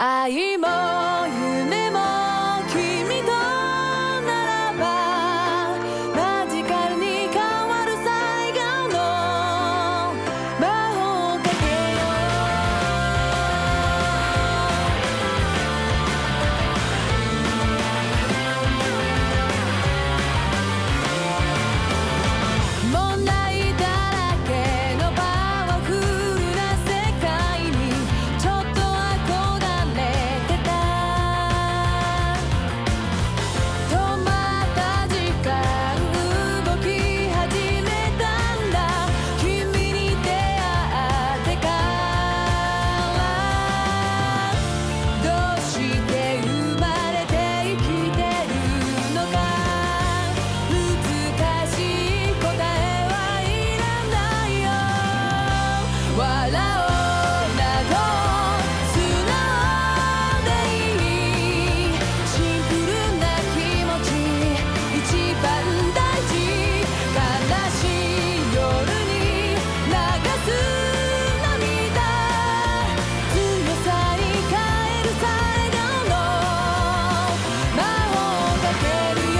愛も夢も君とならばマジカルに変わる最後の魔法をかけよう問題だらけのパワフルな世界にちょっと憧れてた止まった時間動き始めたんだ君に出会ってからどうして生まれて生きてるのか難しい答えはいらないよ笑おうなど素直でいいシンプルな気持ち一番大事悲しい夜に流す涙強さに変える最後の魔法をかけるよ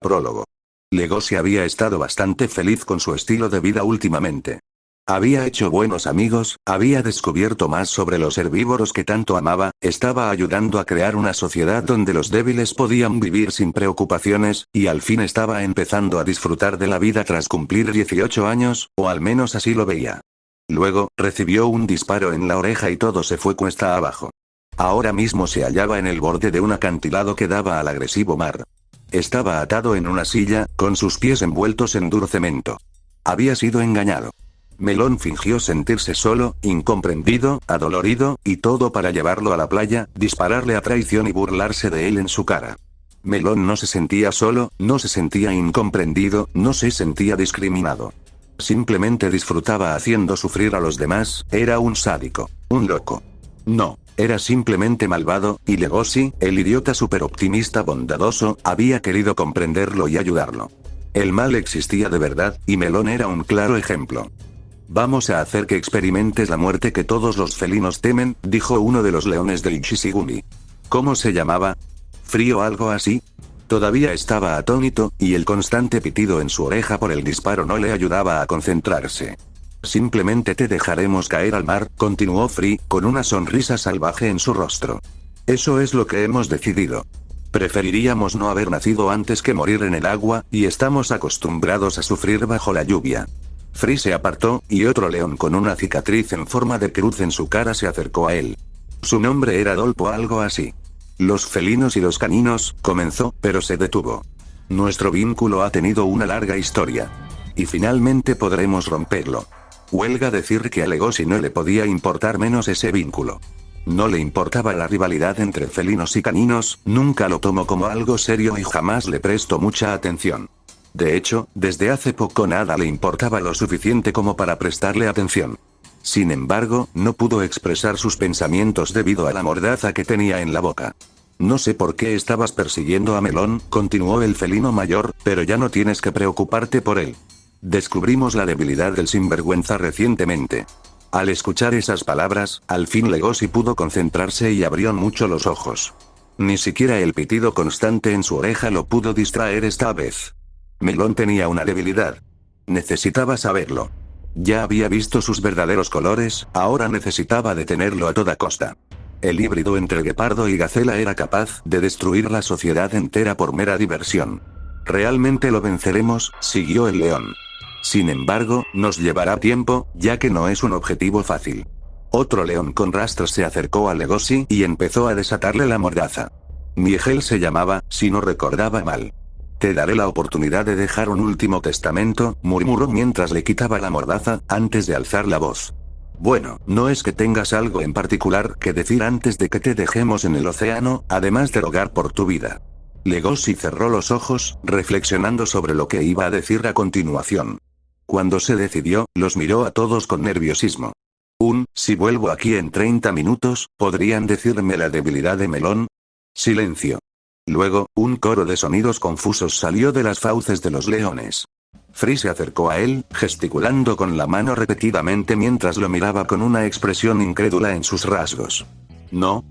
Prólogo. Legoshi había estado bastante feliz con su estilo de vida últimamente. Había hecho buenos amigos, había descubierto más sobre los herbívoros que tanto amaba, estaba ayudando a crear una sociedad donde los débiles podían vivir sin preocupaciones, y al fin estaba empezando a disfrutar de la vida tras cumplir 18 años, o al menos así lo veía. Luego, recibió un disparo en la oreja y todo se fue cuesta abajo. Ahora mismo se hallaba en el borde de un acantilado que daba al agresivo mar. Estaba atado en una silla, con sus pies envueltos en duro cemento. Había sido engañado. Melón fingió sentirse solo, incomprendido, adolorido, y todo para llevarlo a la playa, dispararle a traición y burlarse de él en su cara. Melón no se sentía solo, no se sentía incomprendido, no se sentía discriminado. Simplemente disfrutaba haciendo sufrir a los demás, era un sádico, un loco. No, era simplemente malvado, y Legoshi, el idiota superoptimista bondadoso, había querido comprenderlo y ayudarlo. El mal existía de verdad, y Melón era un claro ejemplo. Vamos a hacer que experimentes la muerte que todos los felinos temen, dijo uno de los leones del Shishigumi. ¿Cómo se llamaba? ¿Frío o algo así? Todavía estaba atónito, y el constante pitido en su oreja por el disparo no le ayudaba a concentrarse. Simplemente te dejaremos caer al mar, continuó Free, con una sonrisa salvaje en su rostro. Eso es lo que hemos decidido. Preferiríamos no haber nacido antes que morir en el agua, y estamos acostumbrados a sufrir bajo la lluvia. Free se apartó, y otro león con una cicatriz en forma de cruz en su cara se acercó a él. Su nombre era Dolpo o algo así. Los felinos y los caninos, comenzó, pero se detuvo. Nuestro vínculo ha tenido una larga historia. Y finalmente podremos romperlo. Huelga decir que a Legoshi no le podía importar menos ese vínculo. No le importaba la rivalidad entre felinos y caninos, nunca lo tomó como algo serio y jamás le prestó mucha atención. De hecho, desde hace poco nada le importaba lo suficiente como para prestarle atención. Sin embargo, no pudo expresar sus pensamientos debido a la mordaza que tenía en la boca. No sé por qué estabas persiguiendo a Melón, continuó el felino mayor, pero ya no tienes que preocuparte por él. Descubrimos la debilidad del sinvergüenza recientemente. Al escuchar esas palabras, al fin Legoshi pudo concentrarse y abrió mucho los ojos. Ni siquiera el pitido constante en su oreja lo pudo distraer esta vez. Melón tenía una debilidad. Necesitaba saberlo. Ya había visto sus verdaderos colores, ahora necesitaba detenerlo a toda costa. El híbrido entre guepardo y gacela era capaz de destruir la sociedad entera por mera diversión. Realmente lo venceremos, siguió el león. Sin embargo, nos llevará tiempo, ya que no es un objetivo fácil. Otro león con rastros se acercó a Legoshi y empezó a desatarle la mordaza. Miegel se llamaba, si no recordaba mal. Te daré la oportunidad de dejar un último testamento, murmuró mientras le quitaba la mordaza, antes de alzar la voz. Bueno, no es que tengas algo en particular que decir antes de que te dejemos en el océano, además de rogar por tu vida. Legoshi cerró los ojos, reflexionando sobre lo que iba a decir a continuación. Cuando se decidió, los miró a todos con nerviosismo. Si vuelvo aquí en 30 minutos, ¿podrían decirme la debilidad de Melón? Silencio. Luego, un coro de sonidos confusos salió de las fauces de los leones. Free se acercó a él, gesticulando con la mano repetidamente mientras lo miraba con una expresión incrédula en sus rasgos. No,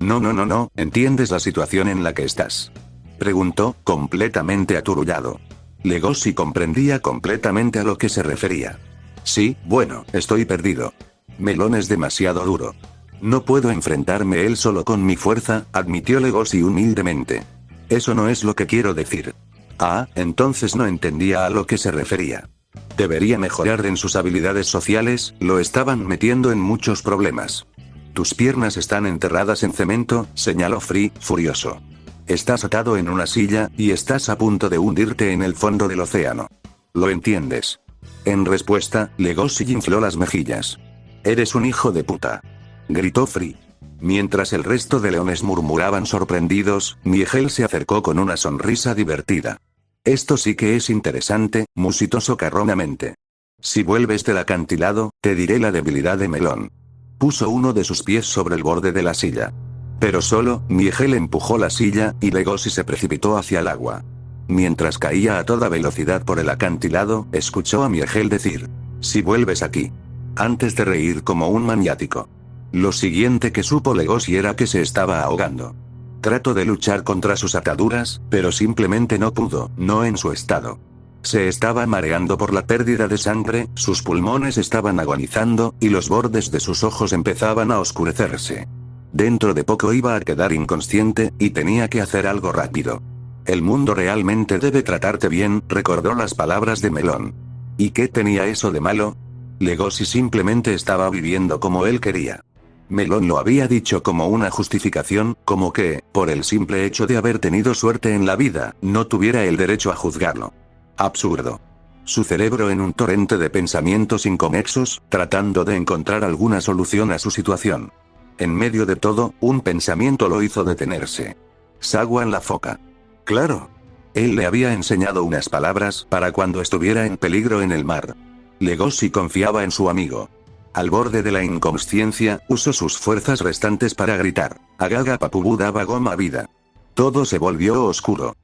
¿entiendes la situación en la que estás? Preguntó, completamente aturullado. Legoshi comprendía completamente a lo que se refería. Sí, bueno, estoy perdido. Melón es demasiado duro. No puedo enfrentarme él solo con mi fuerza, admitió Legoshi humildemente. Eso no es lo que quiero decir. Ah, entonces no entendía a lo que se refería. Debería mejorar en sus habilidades sociales, lo estaban metiendo en muchos problemas. Tus piernas están enterradas en cemento, señaló Free, furioso. Estás atado en una silla, y estás a punto de hundirte en el fondo del océano. ¿Lo entiendes? En respuesta, Legoshi infló las mejillas. Eres un hijo de puta. Gritó Free. Mientras el resto de leones murmuraban sorprendidos, Nigel se acercó con una sonrisa divertida. Esto sí que es interesante, musitó socarronamente. Si vuelves del acantilado, te diré la debilidad de Melón. Puso uno de sus pies sobre el borde de la silla. Pero solo, Nigel empujó la silla, y Legoshi se precipitó hacia el agua. Mientras caía a toda velocidad por el acantilado, escuchó a Nigel decir: si vuelves aquí. Antes de reír como un maniático. Lo siguiente que supo Legoshi era que se estaba ahogando. Trató de luchar contra sus ataduras, pero simplemente no pudo, no en su estado. Se estaba mareando por la pérdida de sangre, sus pulmones estaban agonizando, y los bordes de sus ojos empezaban a oscurecerse. Dentro de poco iba a quedar inconsciente, y tenía que hacer algo rápido. El mundo realmente debe tratarte bien, recordó las palabras de Melón. ¿Y qué tenía eso de malo? Legoshi simplemente estaba viviendo como él quería. Melón lo había dicho como una justificación, como que, por el simple hecho de haber tenido suerte en la vida, no tuviera el derecho a juzgarlo. Absurdo. Su cerebro en un torrente de pensamientos inconexos, tratando de encontrar alguna solución a su situación. En medio de todo, un pensamiento lo hizo detenerse. Saguan la foca. Claro. Él le había enseñado unas palabras para cuando estuviera en peligro en el mar. Legoshi confiaba en su amigo. Al borde de la inconsciencia, usó sus fuerzas restantes para gritar. Agaga papubu daba goma vida. Todo se volvió oscuro.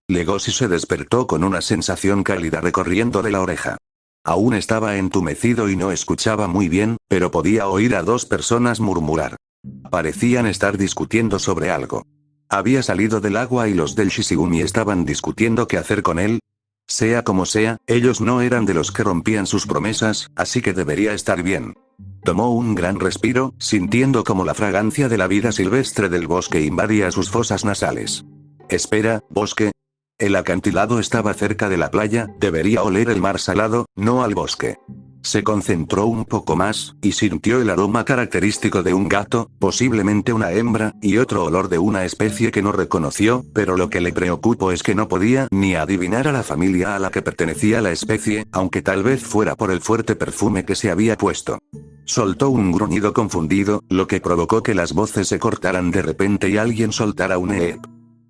Legoshi se despertó con una sensación cálida recorriéndole la oreja. Aún estaba entumecido y no escuchaba muy bien, pero podía oír a dos personas murmurar. Parecían estar discutiendo sobre algo. Había salido del agua y los del Shishigumi estaban discutiendo qué hacer con él. Sea como sea, ellos no eran de los que rompían sus promesas, así que debería estar bien. Tomó un gran respiro, sintiendo como la fragancia de la vida silvestre del bosque invadía sus fosas nasales. Espera, bosque. El acantilado estaba cerca de la playa, debería oler el mar salado, no al bosque. Se concentró un poco más, y sintió el aroma característico de un gato, posiblemente una hembra, y otro olor de una especie que no reconoció, pero lo que le preocupó es que no podía ni adivinar a la familia a la que pertenecía la especie, aunque tal vez fuera por el fuerte perfume que se había puesto. Soltó un gruñido confundido, lo que provocó que las voces se cortaran de repente y alguien soltara un eep.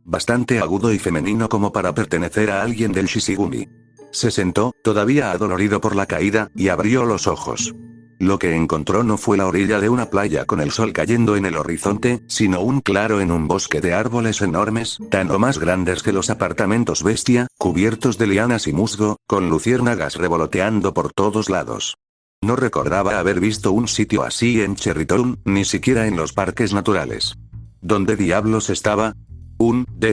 Bastante agudo y femenino como para pertenecer a alguien del Shishigumi. Se sentó, todavía adolorido por la caída, y abrió los ojos. Lo que encontró no fue la orilla de una playa con el sol cayendo en el horizonte, sino un claro en un bosque de árboles enormes, tan o más grandes que los apartamentos bestia, cubiertos de lianas y musgo, con luciérnagas revoloteando por todos lados. No recordaba haber visto un sitio así en Cherrytown, ni siquiera en los parques naturales. ¿Dónde diablos estaba?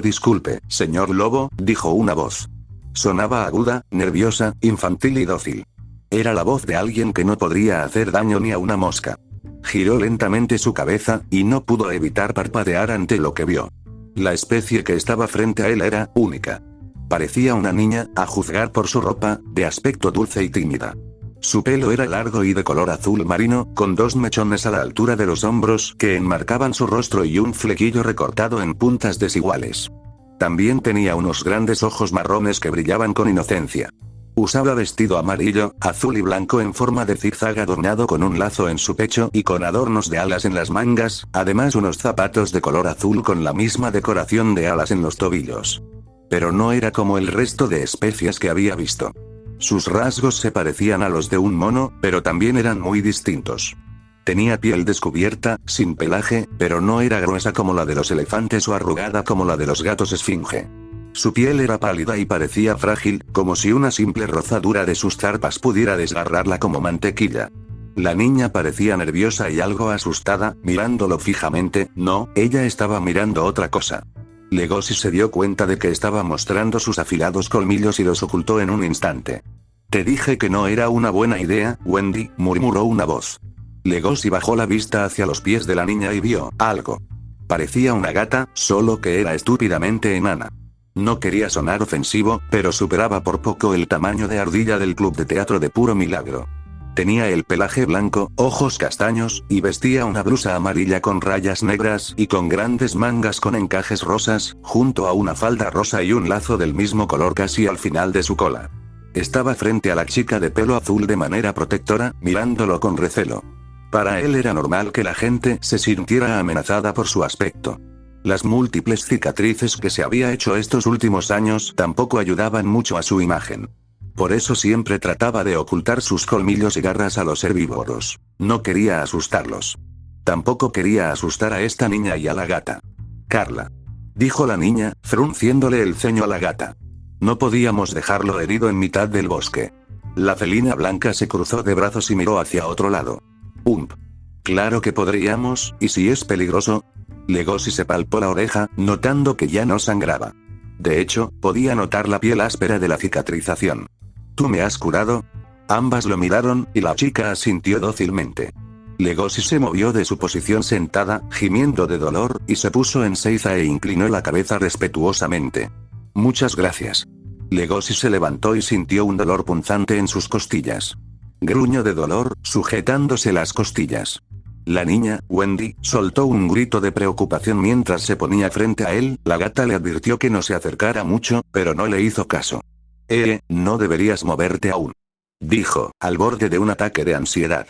Disculpe, señor Lobo, dijo una voz. Sonaba aguda, nerviosa, infantil y dócil. Era la voz de alguien que no podría hacer daño ni a una mosca. Giró lentamente su cabeza, y no pudo evitar parpadear ante lo que vio. La especie que estaba frente a él era única. Parecía una niña, a juzgar por su ropa, de aspecto dulce y tímida. Su pelo era largo y de color azul marino, con dos mechones a la altura de los hombros que enmarcaban su rostro y un flequillo recortado en puntas desiguales. También tenía unos grandes ojos marrones que brillaban con inocencia. Usaba vestido amarillo, azul y blanco en forma de zigzag adornado con un lazo en su pecho y con adornos de alas en las mangas, además unos zapatos de color azul con la misma decoración de alas en los tobillos. Pero no era como el resto de especies que había visto. Sus rasgos se parecían a los de un mono, pero también eran muy distintos. Tenía piel descubierta, sin pelaje, pero no era gruesa como la de los elefantes o arrugada como la de los gatos esfinge. Su piel era pálida y parecía frágil, como si una simple rozadura de sus zarpas pudiera desgarrarla como mantequilla. La niña parecía nerviosa y algo asustada, mirándolo fijamente. No, ella estaba mirando otra cosa. Legoshi se dio cuenta de que estaba mostrando sus afilados colmillos y los ocultó en un instante. «Te dije que no era una buena idea, Wendy», murmuró una voz. Legoshi bajó la vista hacia los pies de la niña y vio algo. Parecía una gata, solo que era estúpidamente enana. No quería sonar ofensivo, pero superaba por poco el tamaño de ardilla del club de teatro de Puro Milagro. Tenía el pelaje blanco, ojos castaños, y vestía una blusa amarilla con rayas negras y con grandes mangas con encajes rosas, junto a una falda rosa y un lazo del mismo color casi al final de su cola. Estaba frente a la chica de pelo azul de manera protectora, mirándolo con recelo. Para él era normal que la gente se sintiera amenazada por su aspecto. Las múltiples cicatrices que se había hecho estos últimos años tampoco ayudaban mucho a su imagen. Por eso siempre trataba de ocultar sus colmillos y garras a los herbívoros. No quería asustarlos. Tampoco quería asustar a esta niña y a la gata. «Carla», dijo la niña, frunciéndole el ceño a la gata. «No podíamos dejarlo herido en mitad del bosque». La felina blanca se cruzó de brazos y miró hacia otro lado. Claro que podríamos, ¿y si es peligroso?» Legoshi se palpó la oreja, notando que ya no sangraba. De hecho, podía notar la piel áspera de la cicatrización. «¿Tú me has curado?» Ambas lo miraron, y la chica asintió dócilmente. Legoshi se movió de su posición sentada, gimiendo de dolor, y se puso en ceiza e inclinó la cabeza respetuosamente. «Muchas gracias». Legoshi se levantó y sintió un dolor punzante en sus costillas. Gruñó de dolor, sujetándose las costillas. La niña, Wendy, soltó un grito de preocupación mientras se ponía frente a él. La gata le advirtió que no se acercara mucho, pero no le hizo caso. No deberías moverte aún», dijo, al borde de un ataque de ansiedad.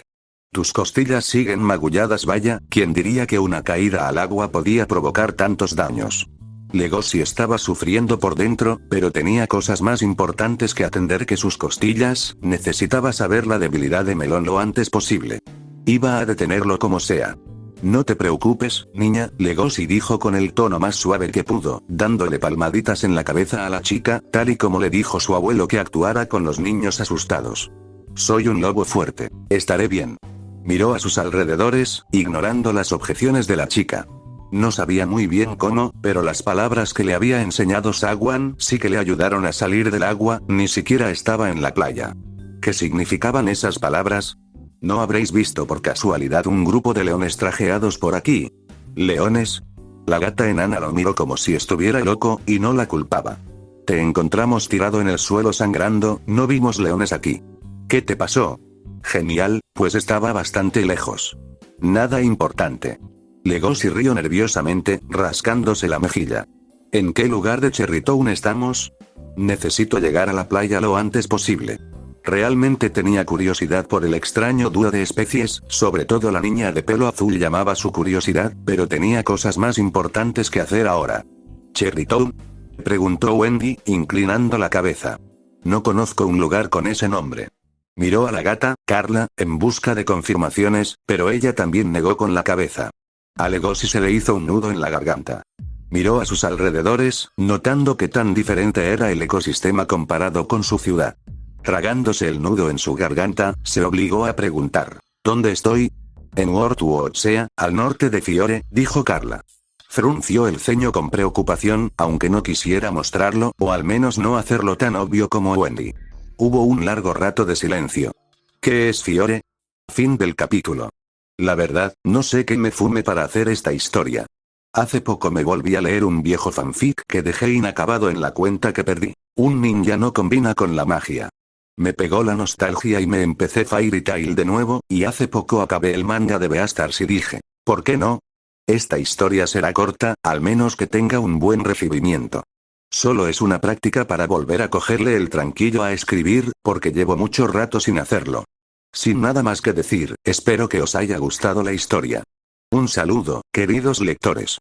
«Tus costillas siguen magulladas. Vaya, ¿quién diría que una caída al agua podía provocar tantos daños?» Legoshi estaba sufriendo por dentro, pero tenía cosas más importantes que atender que sus costillas. Necesitaba saber la debilidad de Melón lo antes posible. Iba a detenerlo como sea. «No te preocupes, niña», Legoshi dijo con el tono más suave que pudo, dándole palmaditas en la cabeza a la chica, tal y como le dijo su abuelo que actuara con los niños asustados. «Soy un lobo fuerte. Estaré bien». Miró a sus alrededores, ignorando las objeciones de la chica. No sabía muy bien cómo, pero las palabras que le había enseñado Sawan sí que le ayudaron a salir del agua. Ni siquiera estaba en la playa. ¿Qué significaban esas palabras? ¿No habréis visto por casualidad un grupo de leones trajeados por aquí? ¿Leones? La gata enana lo miró como si estuviera loco, y no la culpaba. «Te encontramos tirado en el suelo sangrando. No vimos leones aquí». «¿Qué te pasó?» «Genial, pues estaba bastante lejos». «Nada importante». Legoshi rió nerviosamente, rascándose la mejilla. «¿En qué lugar de Cherry Town estamos?» «Necesito llegar a la playa lo antes posible». Realmente tenía curiosidad por el extraño dúo de especies, sobre todo la niña de pelo azul llamaba su curiosidad, pero tenía cosas más importantes que hacer ahora. «¿Cherry Town?», preguntó Wendy, inclinando la cabeza. «No conozco un lugar con ese nombre». Miró a la gata, Carla, en busca de confirmaciones, pero ella también negó con la cabeza. A Legoshi se le hizo un nudo en la garganta. Miró a sus alrededores, notando que tan diferente era el ecosistema comparado con su ciudad. Tragándose el nudo en su garganta, se obligó a preguntar: «¿Dónde estoy?» «En Worldwood, sea, al norte de Fiore», dijo Carla. Frunció el ceño con preocupación, aunque no quisiera mostrarlo, o al menos no hacerlo tan obvio como Wendy. Hubo un largo rato de silencio. «¿Qué es Fiore?» Fin del capítulo. La verdad, no sé qué me fume para hacer esta historia. Hace poco me volví a leer un viejo fanfic que dejé inacabado en la cuenta que perdí. Un ninja no combina con la magia. Me pegó la nostalgia y me empecé Fairy Tail de nuevo, y hace poco acabé el manga de Beastars y dije, ¿por qué no? Esta historia será corta, al menos que tenga un buen recibimiento. Solo es una práctica para volver a cogerle el tranquillo a escribir, porque llevo mucho rato sin hacerlo. Sin nada más que decir, espero que os haya gustado la historia. Un saludo, queridos lectores.